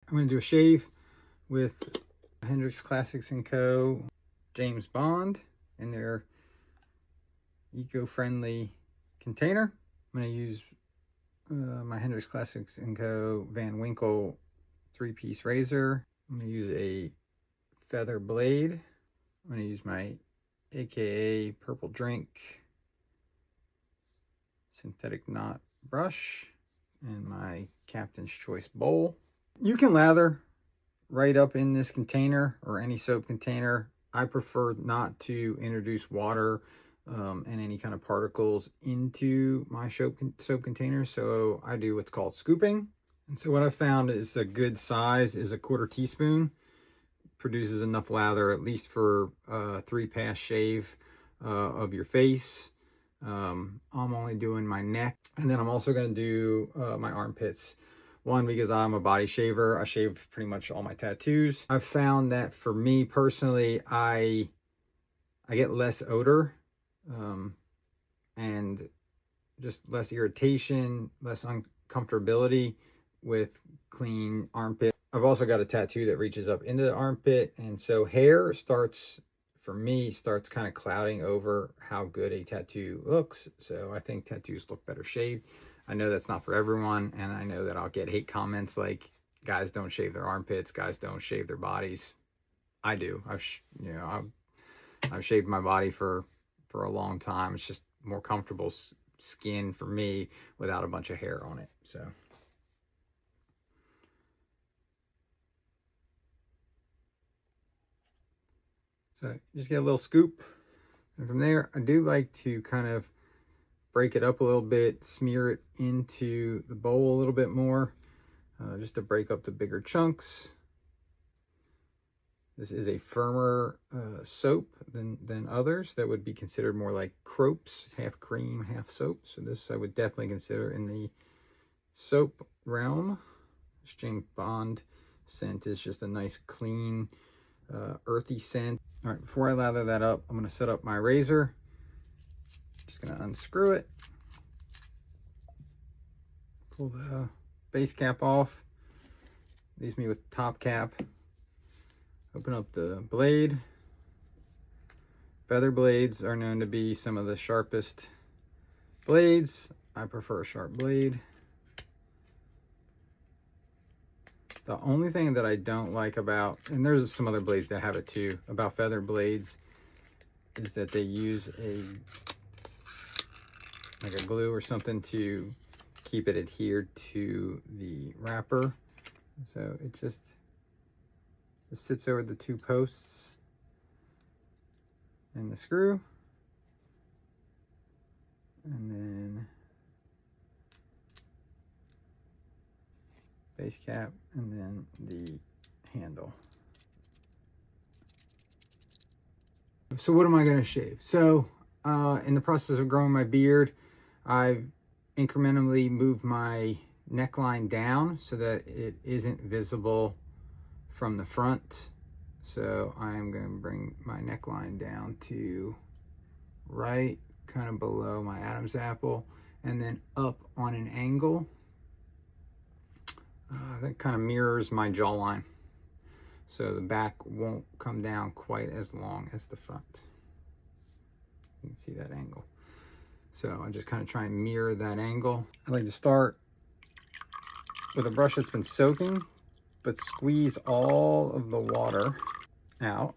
I'm going to do a shave with Hendrix Classics & Co. James Bond in their eco-friendly container. I'm going to use my Hendrix Classics & Co. Van Winkle 3-piece razor. I'm going to use a feather blade. I'm going to use my AKA Purple Drink synthetic knot brush and my Captain's Choice bowl. You can lather right up in this container or any soap container. I prefer not to introduce water and any kind of particles into my soap containers, so I do what's called scooping. And so what I found is a good size is a 1/4 teaspoon. Produces enough lather at least for a 3-pass shave of your face. I'm only doing my neck, and then I'm also going to do my armpits. One, because I'm a body shaver. I shave pretty much all my tattoos. I've found that for me personally, I get less odor and just less irritation, less uncomfortability with clean armpit. I've also got a tattoo that reaches up into the armpit, and so hair starts kind of clouding over how good a tattoo looks. So I think tattoos look better shaved. I know that's not for everyone, and I know that I'll get hate comments like, guys don't shave their armpits, guys don't shave their bodies. I do. I've shaved my body for a long time. It's just more comfortable skin for me without a bunch of hair on it. So just get a little scoop, and from there I do like to kind of break it up a little bit, smear it into the bowl a little bit more, just to break up the bigger chunks. This is a firmer soap than others that would be considered more like Cropes, half cream, half soap. So this I would definitely consider in the soap realm. This James Bond scent is just a nice, clean, earthy scent. All right, before I lather that up, I'm going to set up my razor. Just going to unscrew it, pull the base cap off, leaves me with the top cap. Open up the blade. Feather blades are known to be some of the sharpest blades. I prefer a sharp blade. The only thing that I don't like about, and there's some other blades that have it too, about feather blades, is that they use like a glue or something to keep it adhered to the wrapper. So it just sits over the 2 posts and the screw, and then base cap, and then the handle. So what am I going to shave? So in the process of growing my beard, I've incrementally moved my neckline down so that it isn't visible from the front. So I'm going to bring my neckline down to right kind of below my Adam's apple, and then up on an angle that kind of mirrors my jawline, so the back won't come down quite as long as the front. You can see that angle. So I just kind of try and mirror that angle. I like to start with a brush that's been soaking, but squeeze all of the water out.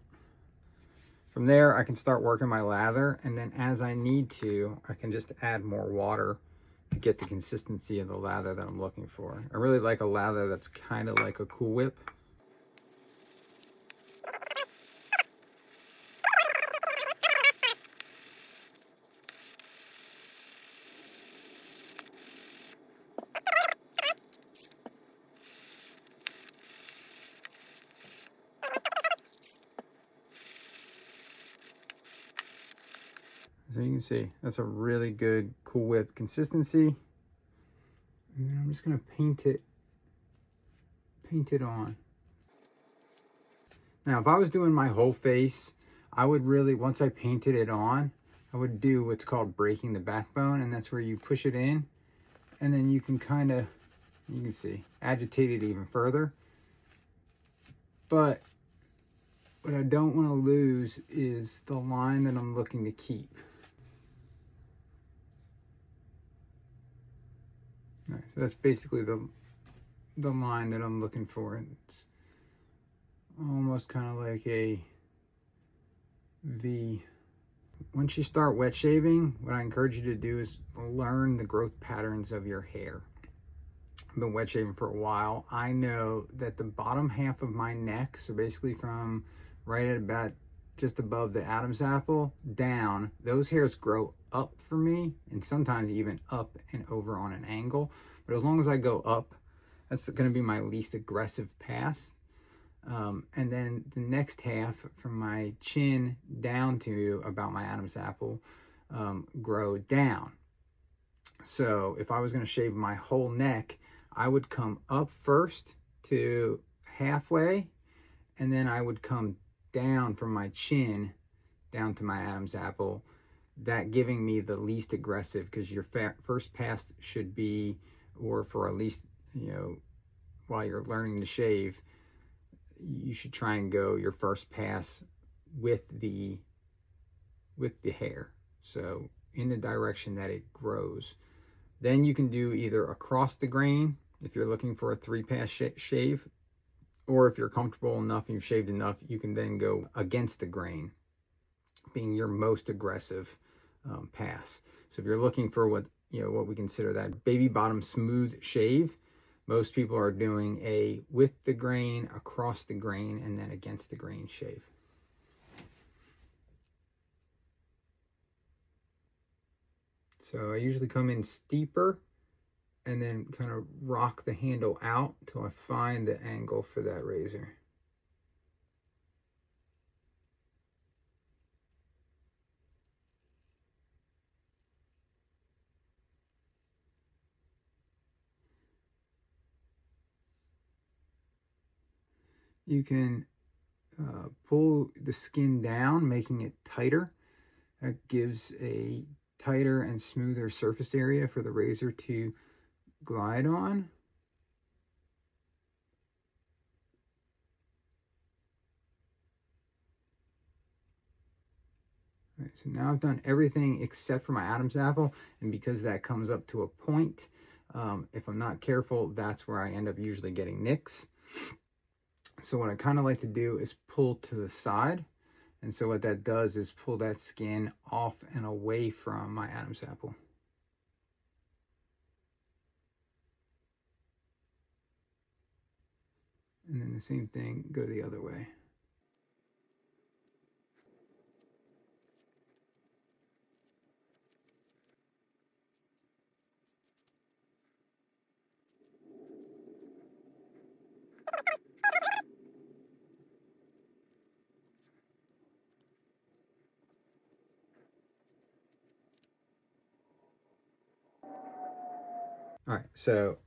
From there, I can start working my lather, and then as I need to, I can just add more water to get the consistency of the lather that I'm looking for. I really like a lather that's kind of like a Cool Whip. So you can see, that's a really good Cool Whip consistency. And then I'm just gonna paint it on. Now, if I was doing my whole face, I would really, once I painted it on, I would do what's called breaking the backbone, and that's where you push it in, and then you can kind of, you can see, agitate it even further, But what I don't want to lose is the line that I'm looking to keep. All right, so that's basically the line that I'm looking for. It's almost kind of like a V. Once you start wet shaving, what I encourage you to do is learn the growth patterns of your hair. I've been wet shaving for a while. I know that the bottom half of my neck, so basically from right at about just above the Adam's apple down, those hairs grow up for me, and sometimes even up and over on an angle. But as long as I go up, that's going to be my least aggressive pass. And then the next half from my chin down to about my Adam's apple grow down. So if I was going to shave my whole neck, I would come up first to halfway, and then I would come down from my chin down to my Adam's apple, that giving me the least aggressive, because your first pass should be, or for at least, you know, while you're learning to shave, you should try and go your first pass with the hair, so in the direction that it grows. Then you can do either across the grain if you're looking for a 3-pass shave, or if you're comfortable enough and you've shaved enough, you can then go against the grain, being your most aggressive pass. So if you're looking for what we consider that baby bottom smooth shave, most people are doing a with the grain, across the grain, and then against the grain shave. So I usually come in steeper and then kind of rock the handle out till I find the angle for that razor. You can pull the skin down, making it tighter. That gives a tighter and smoother surface area for the razor to glide on. All right, so now I've done everything except for my Adam's apple, and because that comes up to a point, if I'm not careful, that's where I end up usually getting nicks. So what I kind of like to do is pull to the side, and so what that does is pull that skin off and away from my Adam's apple. And then the same thing, go the other way. All right, so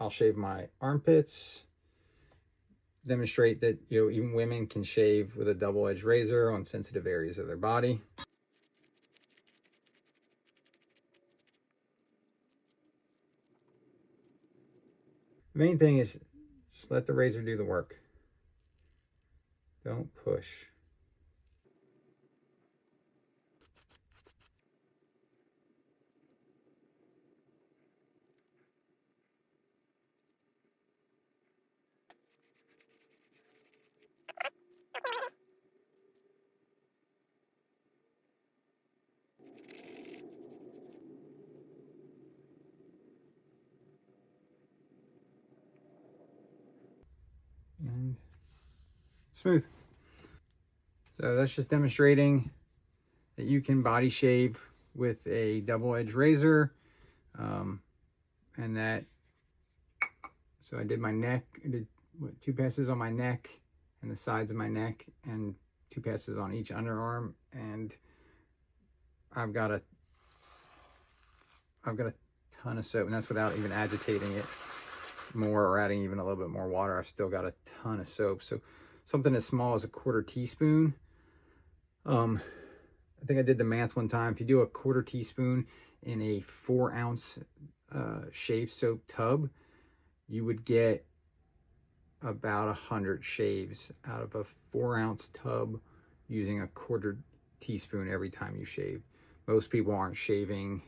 I'll shave my armpits, demonstrate that even women can shave with a double-edged razor on sensitive areas of their body. The main thing is just let the razor do the work. Don't push. And smooth. So that's just demonstrating that you can body shave with a double-edged razor, and that, so I did my neck, I did 2 passes on my neck and the sides of my neck, and 2 passes on each underarm, and I've got a ton of soap, and that's without even agitating it more or adding even a little bit more water. I've still got a ton of soap. So something as small as a 1/4 teaspoon. I think I did the math one time. If you do a 1/4 teaspoon in a 4-ounce shave soap tub, you would get about 100 shaves out of a 4-ounce tub using a 1/4 teaspoon every time you shave. Most people aren't shaving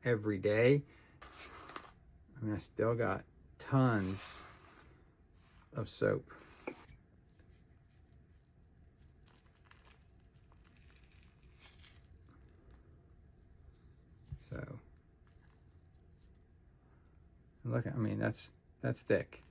every day. I mean, I still got tons of soap. So look, I mean, that's thick.